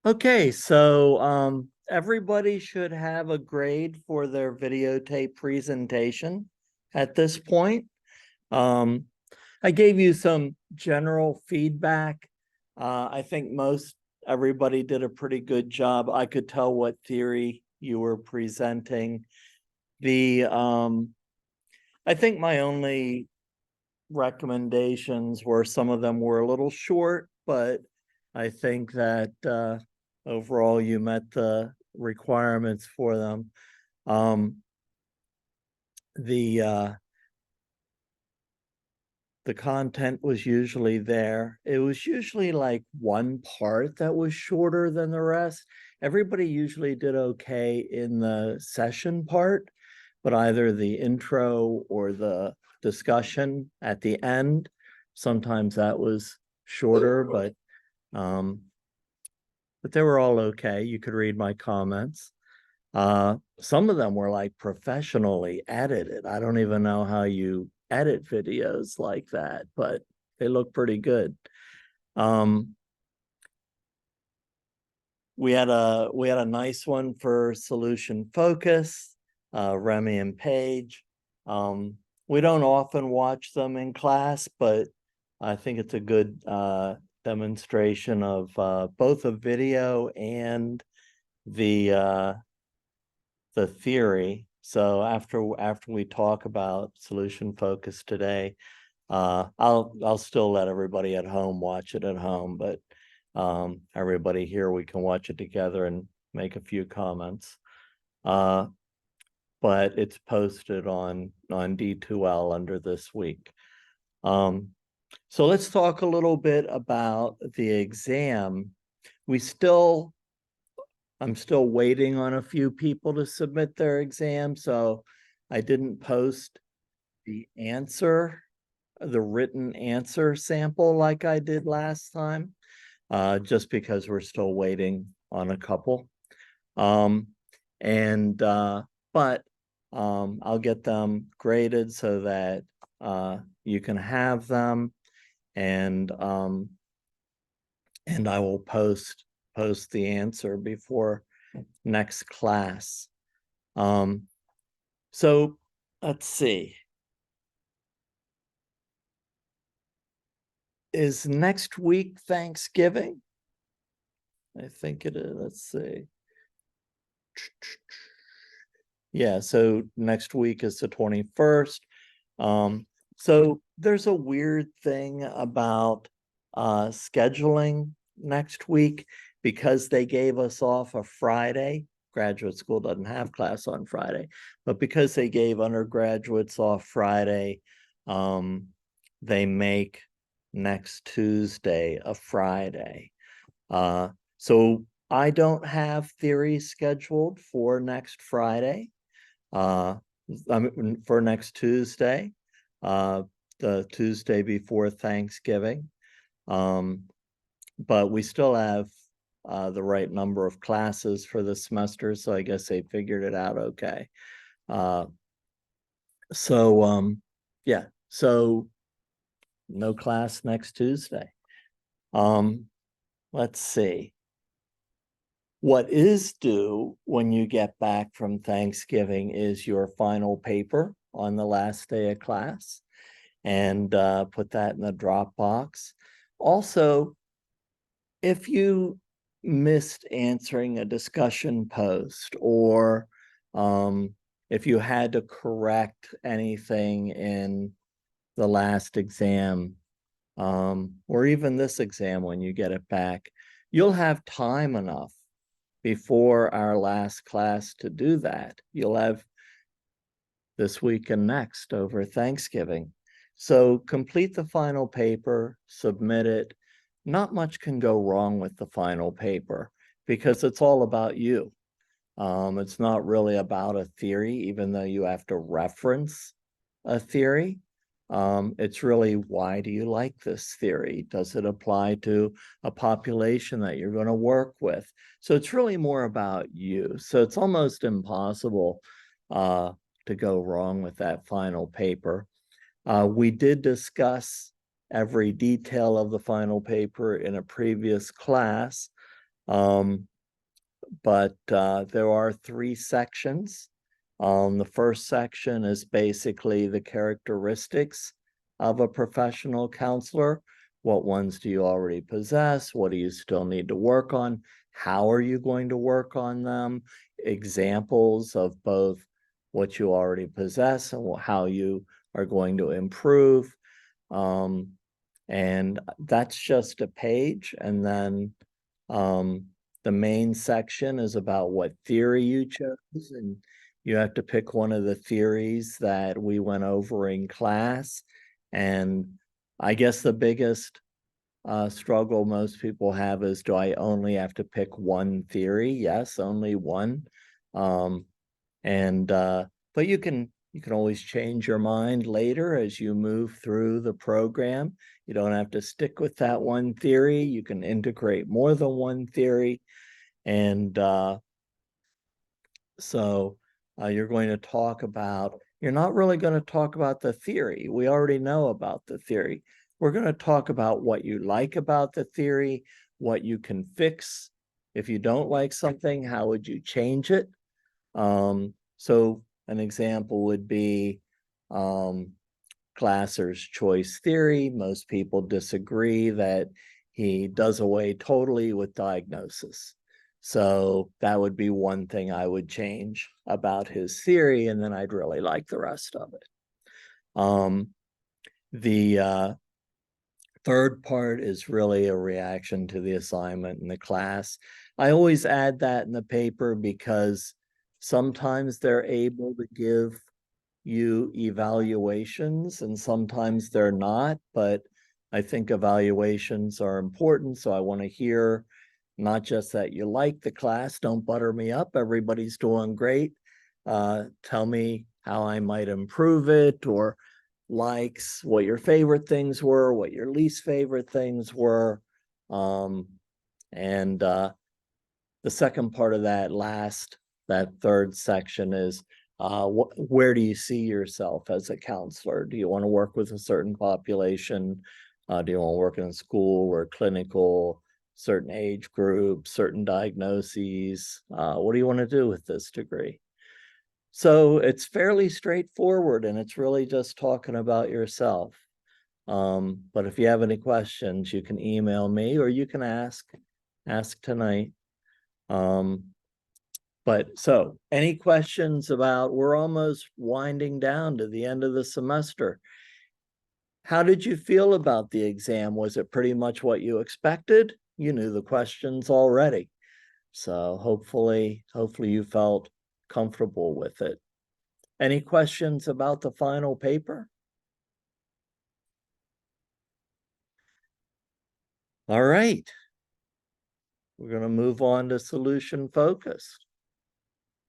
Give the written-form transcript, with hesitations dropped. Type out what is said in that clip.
Okay, so everybody should have a grade for their videotape presentation at this point. Um, I gave you some general feedback. I think most everybody did a pretty good job. I could tell what theory you were presenting. The I think my only recommendations were some of them were a little short, but I think that overall you met the requirements for them. Um, the uh, the content was usually there. It was usually like one part that was shorter than the rest. Everybody usually did okay in the session part, but either the intro or the discussion at the end, sometimes that was shorter, um, but they were all okay. You could read my comments. Some of them were like professionally edited. I don't even know how you edit videos like that, but they look pretty good. Um, we had a nice one for solution focus, Remy and Paige. We don't often watch them in class, but I think it's a good demonstration of both a video and the the theory. So after we talk about solution focus today, I'll still let everybody at home watch it at home, but everybody here, we can watch it together and make a few comments. Uh, but it's posted on D2L under this week. Um, so let's talk a little bit about the exam. We still I'm still waiting on a few people to submit their exam, so I didn't post the answer, the written answer sample like I did last time, just because we're still waiting on a couple. Um, and but I'll get them graded so that you can have them, and and I will post the answer before next class. Um, so let's see. Is next week Thanksgiving? I think it is. Let's see. Yeah, so next week is the 21st. So there's a weird thing about scheduling next week because they gave us off a Friday. Graduate school doesn't have class on Friday, but because they gave undergraduates off Friday, um, they make next Tuesday a Friday. So I don't have theory scheduled for next Friday. Uh, I mean, for next Tuesday, uh, the Tuesday before Thanksgiving. Um, but we still have the right number of classes for the semester, so I guess they figured it out okay. Uh, so yeah, so no class next Tuesday. Um, let's see. What is due when you get back from Thanksgiving is your final paper on the last day of class, and put that in the Dropbox. Also, if you missed answering a discussion post, or if you had to correct anything in the last exam, or even this exam when you get it back, you'll have time enough before our last class to do that. You'll have this week and next over Thanksgiving. So complete the final paper, submit it. Not much can go wrong with the final paper because it's all about you. It's not really about a theory, even though you have to reference a theory. It's really, why do you like this theory? Does it apply to a population that you're going to work with? So it's really more about you. So it's almost impossible uh, to go wrong with that final paper. We did discuss every detail of the final paper in a previous class. But there are 3 sections. The first section is basically the characteristics of a professional counselor. What ones do you already possess? What do you still need to work on? How are you going to work on them? Examples of both what you already possess and how you are going to improve. And that's just a page. And then the main section is about what theory you chose, and you have to pick one of the theories that we went over in class. And I guess the biggest struggle most people have is, do I only have to pick one theory? Yes, only one. But you can always change your mind later as you move through the program. You don't have to stick with that one theory. You can integrate more than one theory. And so you're going to talk about, you're not really going to talk about the theory. We already know about the theory. We're going to talk about what you like about the theory, what you can fix. If you don't like something, how would you change it? So an example would be Glasser's choice theory. Most people disagree that he does away totally with diagnosis. So that would be one thing I would change about his theory, and then I'd really like the rest of it. The third part is really a reaction to the assignment in the class. I always add that in the paper because sometimes they're able to give you evaluations and sometimes they're not, but I think evaluations are important. So I want to hear not just that you like the class, don't butter me up, everybody's doing great. Tell me how I might improve it, or likes, what your favorite things were, what your least favorite things were. And the second part of that third section is where do you see yourself as a counselor? Do you want to work with a certain population? Do you want to work in a school or clinical, certain age group, certain diagnoses? What do you want to do with this degree? So it's fairly straightforward, and it's really just talking about yourself. But if you have any questions, you can email me or you can ask tonight. But so any questions about, we're almost winding down to the end of the semester. How did you feel about the exam? Was it pretty much what you expected? You knew the questions already. So hopefully you felt comfortable with it. Any questions about the final paper? All right. We're going to move on to solution focused.